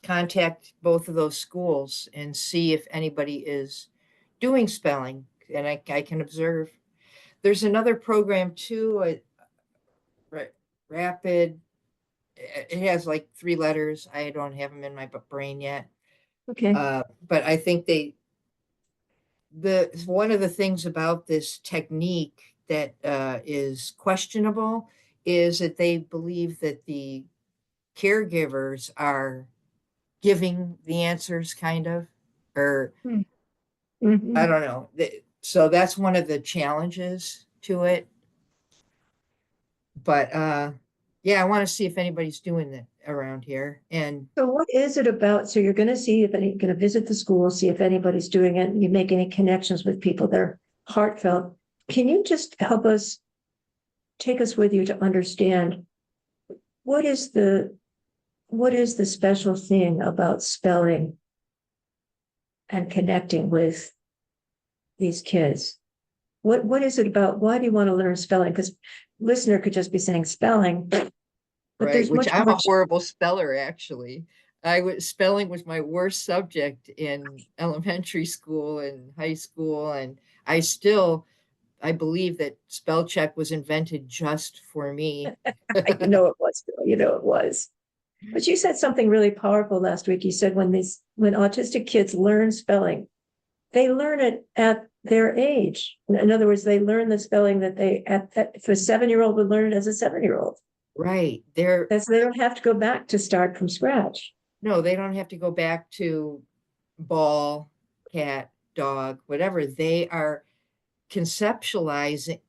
contact both of those schools and see if anybody is doing spelling. And I can observe. There's another program too, Rapid. It has like 3 letters. I don't have them in my brain yet. Okay. But I think the one of the things about this technique that is questionable is that they believe that the caregivers are giving the answers, kind of, or I Mm-hmm. don't know. So that's one of the challenges to it. But yeah, I want to see if anybody's doing that around here. And So what is it about? So you're going to see if any, going to visit the school, see if anybody's doing it. And you make any connections with people that are heartfelt. Can you just help us, take us with you to understand what is the special thing about spelling and connecting with these kids? What is it about? Why do you want to learn spelling? Because listener could just be saying spelling, but right, there's which much I'm more. a horrible speller, actually. Spelling was my worst subject in elementary school and high school, and I still I believe that spell check was invented just for me. You know it was, you know it was. But you said something really powerful last week. You said when autistic kids learn spelling, they learn it at their age. In other words, they learn the spelling that if a 7-year-old would learn it as a 7-year-old. Right. That's they don't have to go back to start from scratch. No, they don't have to go back to ball, cat, dog, whatever. They are conceptualizing,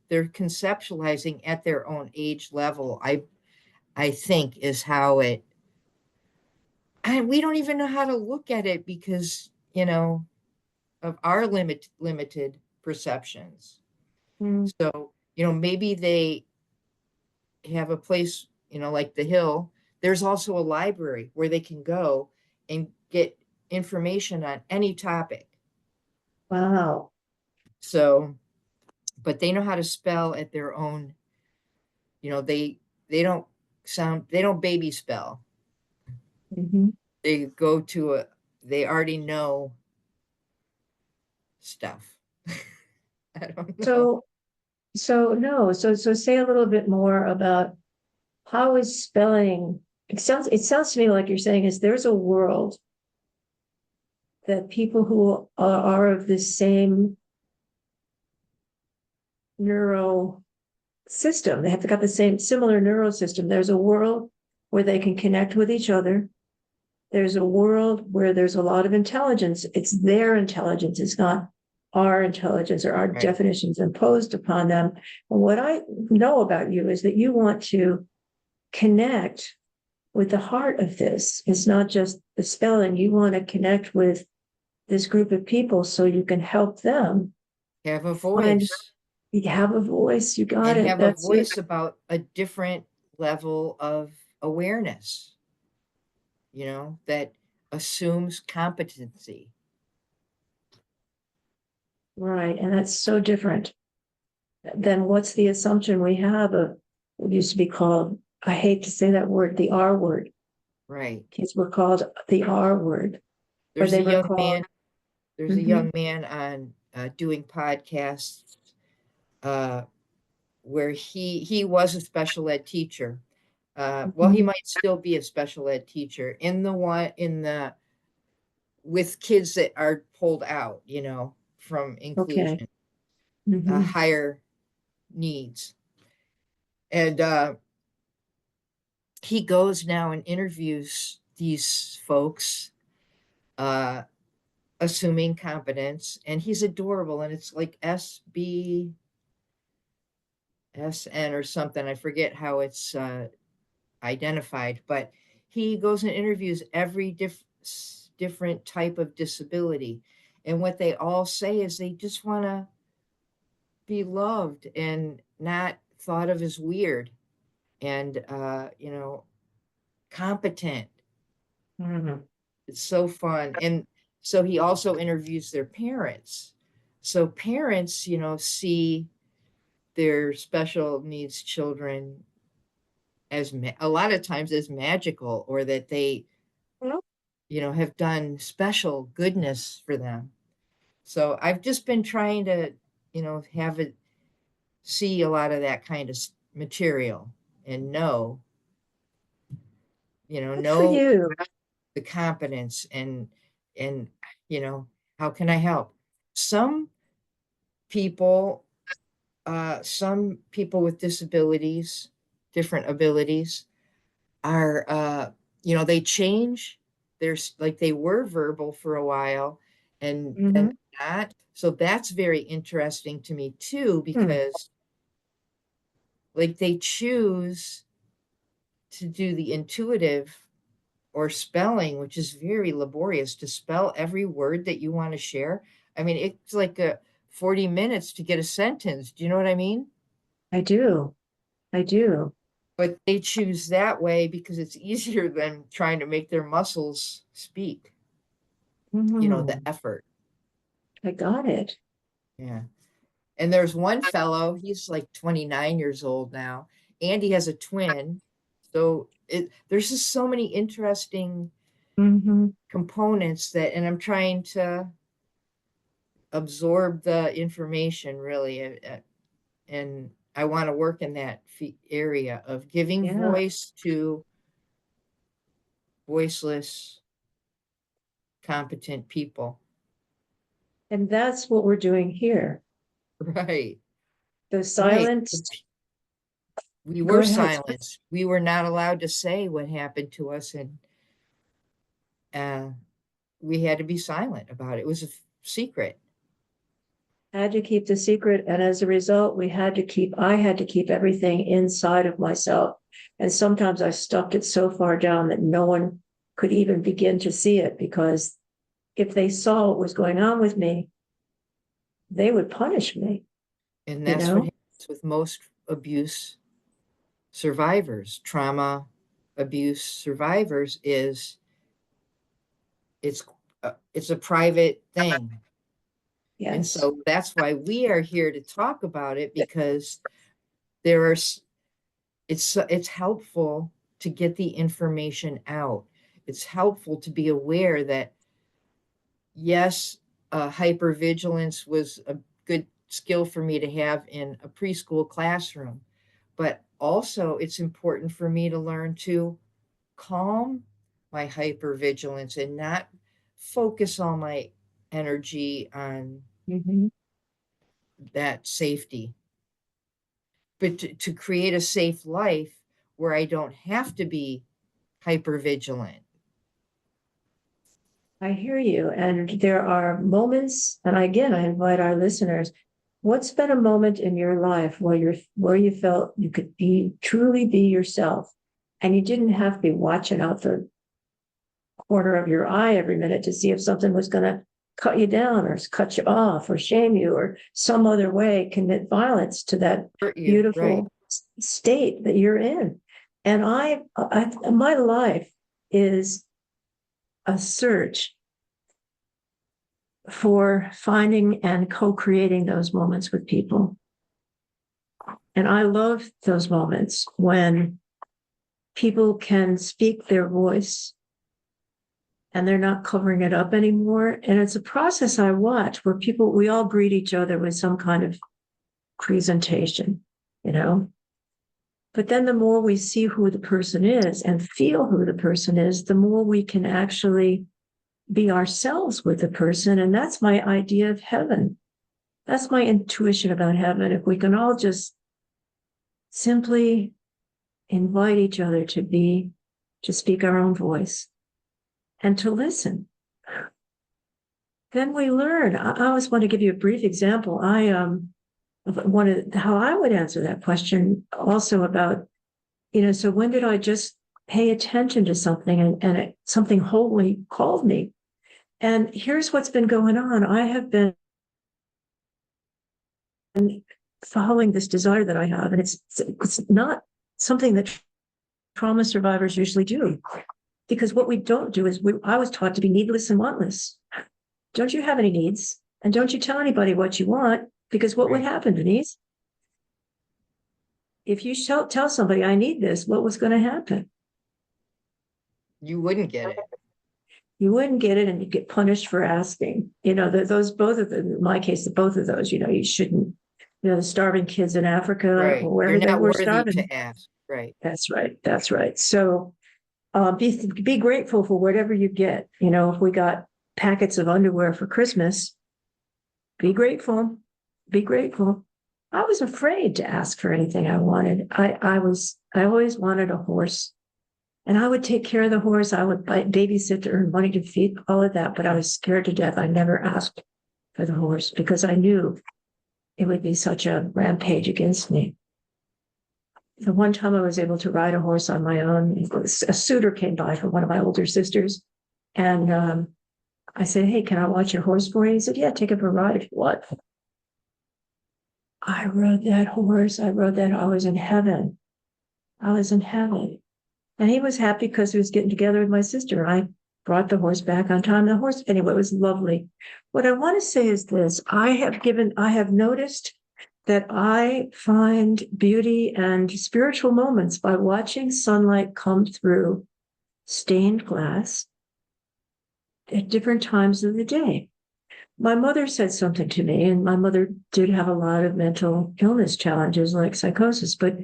they're conceptualizing at their own age level. I think is how we don't even know how to look at it because, of our limited perceptions. Mm. So, maybe they have a place, like the Hill. There's also a library where they can go and get information on any topic. Wow. So, but they know how to spell at their own, they don't they don't baby spell. Mm-hmm. They they already know stuff. I don't know. So no, so say a little bit more about how is spelling. It sounds to me like you're saying is there's a world that people who are of the same neuro system, they have got the same similar neural system. There's a world where they can connect with each other. There's a world where there's a lot of intelligence. It's their intelligence. It's not our intelligence or our Right. definitions imposed upon them. And what I know about you is that you want to connect with the heart of this. It's not just the spelling. You want to connect with this group of people so you can help them Have a find, voice you have a voice. You got and it. have a That's it. voice about a different level of awareness, that assumes competency. Right. And that's so different than what's the assumption we have of what used to be called, I hate to say that word, the R word. Right. Kids were called the R word, or There's they a were young called. man, there's a Mhm. young man on doing podcasts uh, where he was a special ed teacher. Well, he Mhm. might still be a special ed teacher in the with kids that are pulled out, from Okay. inclusion, Mhm. higher needs. And he goes now and interviews these folks, uh, assuming competence, and he's adorable. And it's like SBSN or something. I forget how it's identified, but he goes and interviews every different type of disability. And what they all say is they just want to be loved and not thought of as weird and, competent. Mhm. It's so fun. And so he also interviews their parents. So parents, see their special needs children as a lot of times as magical, or that they have done special goodness for them. So I've just been trying to, have it see a lot of that kind of material and Good for know you. the competence and you know, how can I help? Some people, some people with disabilities, different abilities are, they change. There's like they were verbal for a while and then Mhm. not. So that's very interesting to me too, Hmm. because like they choose to do the intuitive or spelling, which is very laborious to spell every word that you want to share. I mean, it's like 40 minutes to get a sentence. Do you know what I mean? I do. I do. But they choose that way because it's easier than trying to make their muscles speak, the Mhm. effort. I got it. Yeah. And there's one fellow, he's like 29 years old now, and he has a twin. So there's just so many interesting Mhm. components and I'm trying to absorb the information really. And I want to work in that area of giving Yeah. voice to voiceless, competent people. And that's what we're doing here. Right. The Right. silenced, We go were ahead. silenced. We were not allowed to say what happened to us, and uh, we had to be silent about it. It was a secret. Had to keep the secret. And as a result, I had to keep everything inside of myself. And sometimes I stuffed it so far down that no one could even begin to see it, because if they saw what was going on with me, they would punish me, And you that's what know? happens with most abuse survivors, trauma abuse survivors, is it's it's a private thing. And Yes. so that's why we are here to talk about it, because there are it's helpful to get the information out. It's helpful to be aware that yes, hypervigilance was a good skill for me to have in a preschool classroom, but also it's important for me to learn to calm my hypervigilance and not focus all my energy on Mhm. that safety, but to create a safe life where I don't have to be hypervigilant. I hear you. And there are moments, and again, I invite our listeners, what's been a moment in your life where you felt you could truly be yourself, and you didn't have to be watching out the corner of your eye every minute to see if something was going to cut you down or cut you off or shame you or some other way commit violence to that Hurt you, right? beautiful state that you're in. And my life is a search for finding and co-creating those moments with people. And I love those moments when people can speak their voice and they're not covering it up anymore. And it's a process I watch where we all greet each other with some kind of presentation, you know. But then the more we see who the person is and feel who the person is, the more we can actually be ourselves with the person. And that's my idea of heaven. That's my intuition about heaven. If we can all just simply invite each other to speak our own voice and to listen, then we learn. I always want to give you a brief example. I wanted how I would answer that question also about, so when did I just pay attention to something and something holy called me? And here's what's been going on. I have been following this desire that I have, and it's not something that trauma survivors usually do, because what we don't do is I was taught to be needless and wantless. Don't you have any needs? And don't you tell anybody what you want, because what would Right. happen, Denise? If you tell somebody I need this, what was going to happen? You wouldn't get it. You wouldn't get it and you get punished for asking. Those both of them, in my case, the both of those, you shouldn't, the starving kids in Africa Right. or You're wherever they not were worthy starving. to ask. Right. That's right. That's right. So be grateful for whatever you get. If we got packets of underwear for Christmas, be grateful. Be grateful. I was afraid to ask for anything I wanted. I always wanted a horse. And I would take care of the horse. I would babysit to earn money to feed all of that. But I was scared to death. I never asked for the horse because I knew it would be such a rampage against me. The one time I was able to ride a horse on my own, a suitor came by from one of my older sisters. And I said, hey, can I watch your horse for you? He said, yeah, take it for a ride. What? I rode that horse. I was in heaven. I was in heaven. And he was happy because he was getting together with my sister. I brought the horse back on time. The horse, anyway, it was lovely. What I want to say is this. I have noticed that I find beauty and spiritual moments by watching sunlight come through stained glass at different times of the day. My mother said something to me, and my mother did have a lot of mental illness challenges like psychosis, but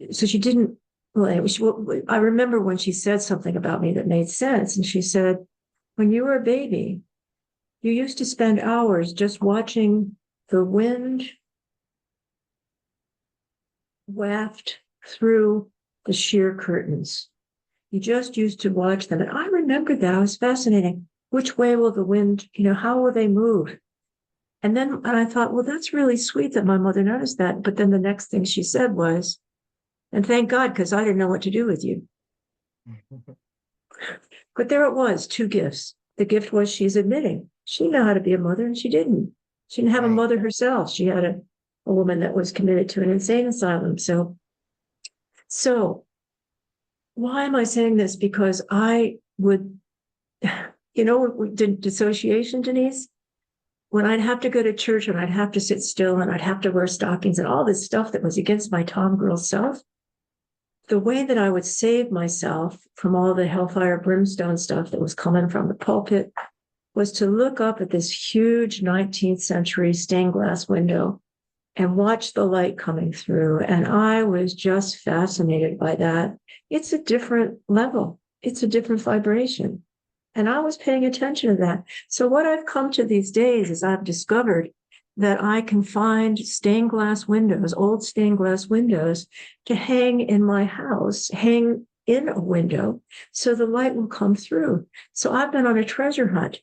so she didn't. Well, I remember when she said something about me that made sense. And she said, when you were a baby, you used to spend hours just watching the wind waft through the sheer curtains. You just used to watch them. And I remember that. It was fascinating. Which way will the wind, how will they move? And I thought, well, that's really sweet that my mother noticed that. But then the next thing she said was, and thank God, because I didn't know what to do with you. But there it was, two gifts. The gift was she's admitting she knew how to be a mother and she didn't. She didn't have a mother herself. She had a woman that was committed to an insane asylum. So why am I saying this? Because I would, dissociation, Denise, when I'd have to go to church and I'd have to sit still and I'd have to wear stockings and all this stuff that was against my Tom girl self, the way that I would save myself from all the hellfire brimstone stuff that was coming from the pulpit was to look up at this huge 19th century stained glass window and watch the light coming through. And I was just fascinated by that. It's a different level. It's a different vibration. And I was paying attention to that. So what I've come to these days is I've discovered that I can find stained glass windows, old stained glass windows, to hang in my house, hang in a window, so the light will come through. So I've been on a treasure hunt,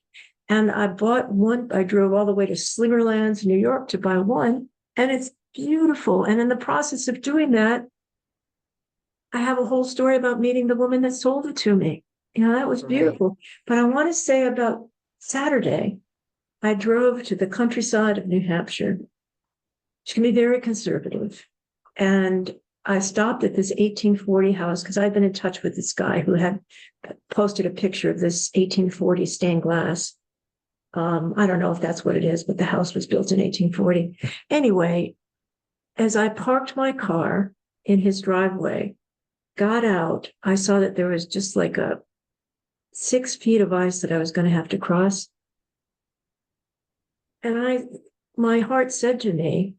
and I bought one. I drove all the way to Slingerlands, New York, to buy one, and it's beautiful. And in the process of doing that, I have a whole story about meeting the woman that sold it to me. That was beautiful. Right. But I want to say about Saturday, I drove to the countryside of New Hampshire. She can be very conservative. And I stopped at this 1840 house because I'd been in touch with this guy who had posted a picture of this 1840 stained glass. I don't know if that's what it is, but the house was built in 1840. Anyway, as I parked my car in his driveway, got out, I saw that there was just like 6 feet of ice that I was going to have to cross. And my heart said to me,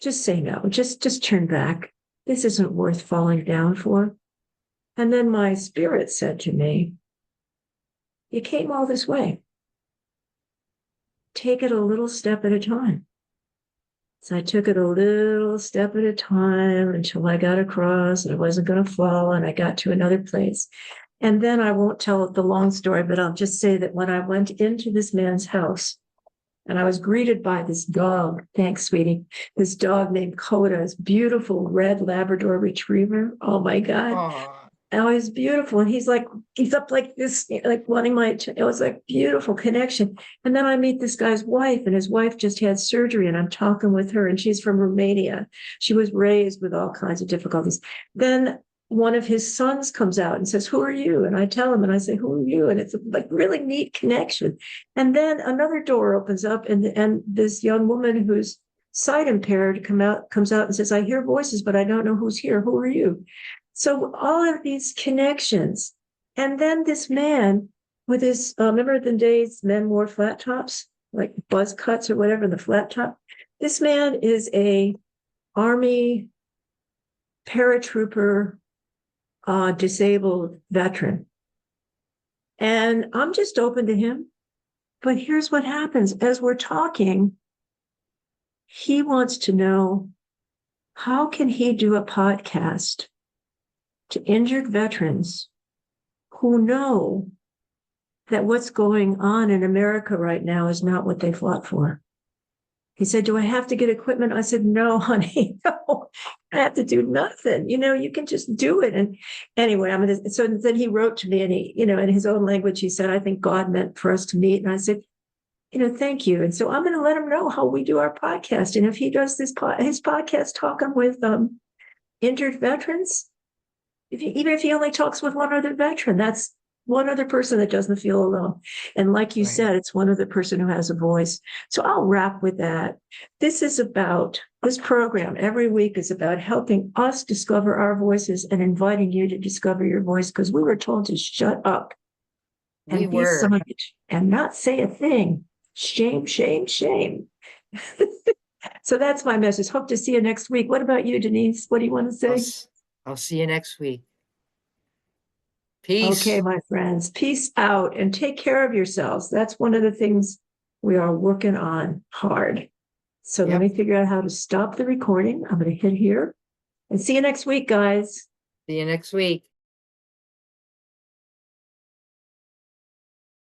just say no, just turn back. This isn't worth falling down for. And then my spirit said to me, you came all this way. Take it a little step at a time. So I took it a little step at a time until I got across and I wasn't going to fall and I got to another place. And then I won't tell the long story, but I'll just say that when I went into this man's house, and I was greeted by this dog. Thanks, sweetie. This dog named Coda, this beautiful red Labrador retriever. Oh my God. Aww. Oh, he's beautiful. And he's up like this, like wanting my attention. It was like beautiful connection. And then I meet this guy's wife, and his wife just had surgery, and I'm talking with her, and she's from Romania. She was raised with all kinds of difficulties. Then one of his sons comes out and says, who are you? And I tell him, and I say, who are you? And it's a really neat connection. And then another door opens up, and this young woman who's sight impaired comes out and says, I hear voices, but I don't know who's here. Who are you? So all of these connections. And then this man with his, remember the days men wore flat tops, like buzz cuts or whatever, the flat top. This man is a Army paratrooper, disabled veteran. And I'm just open to him. But here's what happens as we're talking. He wants to know, how can he do a podcast to injured veterans who know that what's going on in America right now is not what they fought for? He said, do I have to get equipment? I said, no, honey, no, I have to do nothing. You can just do it. And anyway, so then he wrote to me, and he, in his own language, he said, I think God meant for us to meet. And I said, thank you. And so I'm going to let him know how we do our podcast. And if he does his podcast talking with injured veterans, even if he only talks with one other veteran, that's one other person that doesn't feel alone. And like you said, it's one other person who has a voice. So I'll wrap with that. This program every week is about helping us discover our voices and inviting you to discover your voice, because we were told to shut up and be silent and not say a thing. Shame, shame, shame. So that's my message. Hope to see you next week. What about you, Denise? What do you want to say? I'll see you next week. Peace. Okay, my friends. Peace out and take care of yourselves. That's one of the things we are working on hard. So let me figure out how to stop the recording. I'm going to hit here and see you next week, guys. See you next week.